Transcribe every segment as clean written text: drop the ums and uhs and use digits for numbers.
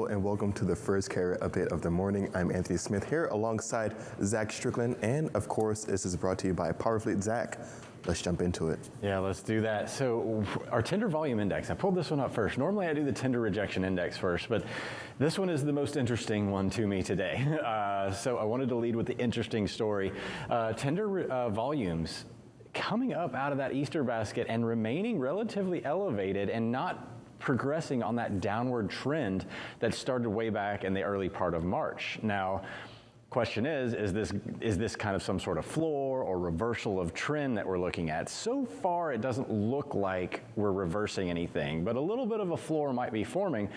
Hello and welcome to the first carrier update of the morning. I'm Anthony Smith here alongside Zach Strickland, and of course this is brought to you by Powerfleet. Zach, let's jump into it. Yeah, let's do that. So our tender volume index, I pulled this one up first. Normally I do the tender rejection index first, but this one is the most interesting one to me today. So I wanted to lead with the interesting story. Tender volumes coming up out of that Easter basket and remaining relatively elevated and not progressing on that downward trend that started way back in the early part of March. Now, question is this kind of some sort of floor or reversal of trend that we're looking at? So far, it doesn't look like we're reversing anything, but a little bit of a floor might be forming,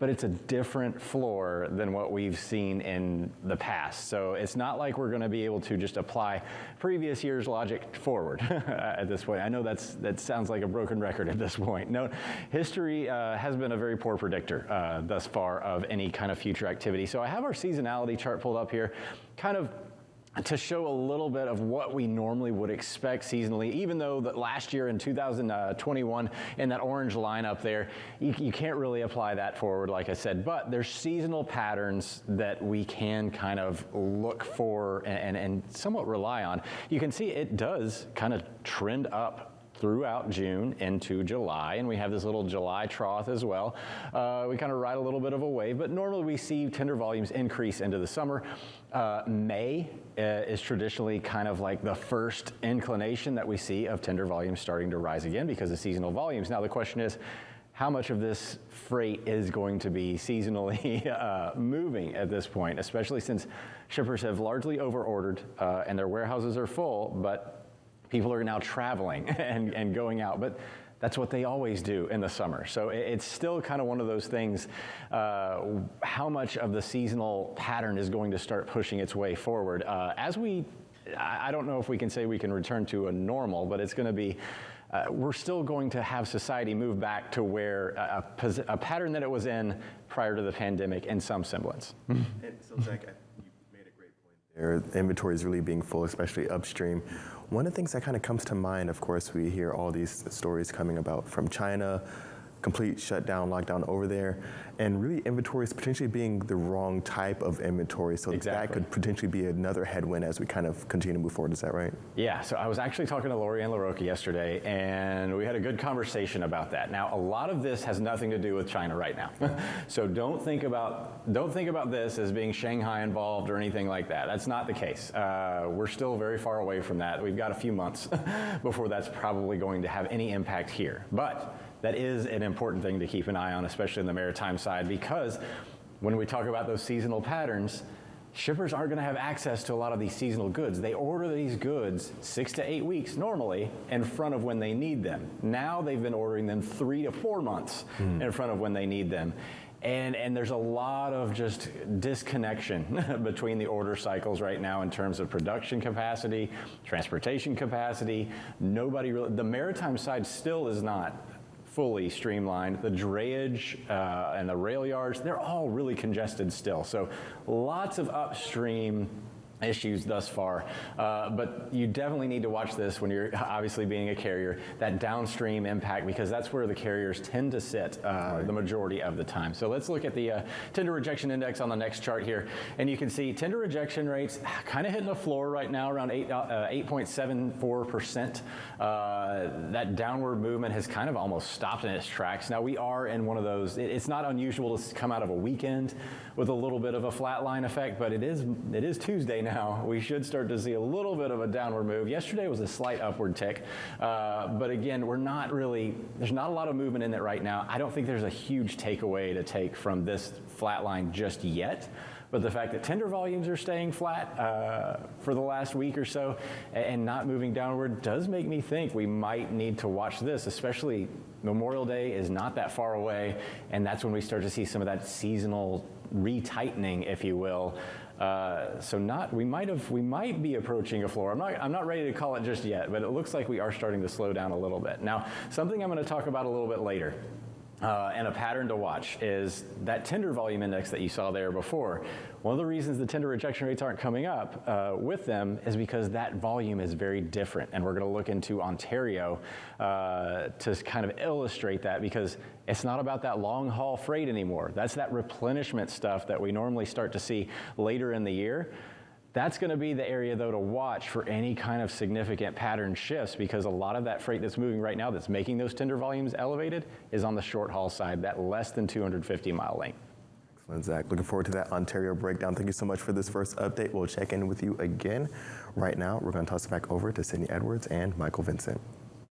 but it's a different floor than what we've seen in the past. So it's not like we're gonna be able to just apply previous year's logic forward at this point. I know that sounds like a broken record at this point. No, history has been a very poor predictor thus far of any kind of future activity. So I have our seasonality chart pulled up here, kind of to show a little bit of what we normally would expect seasonally, even though that last year in 2021 in that orange line up there, you can't really apply that forward, like I said, but there's seasonal patterns that we can kind of look for and somewhat rely on. You can see it does kind of trend up throughout June into July, and we have this little July trough as well. We kind of ride a little bit of a wave, but normally we see tender volumes increase into the summer. May is traditionally kind of like the first inclination that we see of tender volumes starting to rise again because of seasonal volumes. Now the question is, how much of this freight is going to be seasonally moving at this point, especially since shippers have largely overordered and their warehouses are full, but people are now traveling and going out, but that's what they always do in the summer. So it's still kind of one of those things, how much of the seasonal pattern is going to start pushing its way forward. I don't know if we can say we can return to a normal, but it's going to be, we're still going to have society move back to where a pattern that it was in prior to the pandemic in some semblance. And so Zach, you made a great point there. Inventory is really being full, especially upstream. One of the things that kind of comes to mind, of course, we hear all these stories coming about from China, complete shutdown, lockdown over there, and really inventory is potentially being the wrong type of inventory. So That could potentially be another headwind as we kind of continue to move forward. Is that right? Yeah, so I was actually talking to Lorianne LaRocca yesterday, and we had a good conversation about that. Now, a lot of this has nothing to do with China right now. So don't think about this as being Shanghai involved or anything like that. That's not the case. We're still very far away from that. We've got a few months before that's probably going to have any impact here. But that is an important thing to keep an eye on, especially in the maritime side, because when we talk about those seasonal patterns, shippers aren't going to have access to a lot of these seasonal goods. They order these goods 6 to 8 weeks normally in front of when they need them. Now they've been ordering them 3 to 4 months in front of when they need them. And there's a lot of just disconnection between the order cycles right now in terms of production capacity, transportation capacity. The maritime side still is not fully streamlined. The drayage and the rail yards, they're all really congested still. So lots of upstream issues thus far, but you definitely need to watch this when you're obviously being a carrier, that downstream impact, because that's where the carriers tend to sit the majority of the time. So let's look at the tender rejection index on the next chart here, and you can see tender rejection rates kind of hitting the floor right now around 8.74%. That downward movement has kind of almost stopped in its tracks. Now we are in one of those, it's not unusual to come out of a weekend with a little bit of a flatline effect, but it is Tuesday now. We should start to see a little bit of a downward move. Yesterday was a slight upward tick, but again, there's not a lot of movement in it right now. I don't think there's a huge takeaway to take from this flat line just yet, but the fact that tender volumes are staying flat for the last week or so and not moving downward does make me think we might need to watch this, especially Memorial Day is not that far away, and that's when we start to see some of that seasonal retightening, if you will. We might be approaching a floor. I'm not ready to call it just yet, but it looks like we are starting to slow down a little bit. Now, something I'm going to talk about a little bit later And a pattern to watch is that tender volume index that you saw there before. One of the reasons the tender rejection rates aren't coming up with them is because that volume is very different. And we're going to look into Ontario to kind of illustrate that, because it's not about that long haul freight anymore. That's that replenishment stuff that we normally start to see later in the year. That's going to be the area, though, to watch for any kind of significant pattern shifts, because a lot of that freight that's moving right now that's making those tender volumes elevated is on the short haul side, that less than 250 mile length. Excellent, Zach. Looking forward to that Ontario breakdown. Thank you so much for this first update. We'll check in with you again. Right now, we're going to toss it back over to Sydney Edwards and Michael Vincent.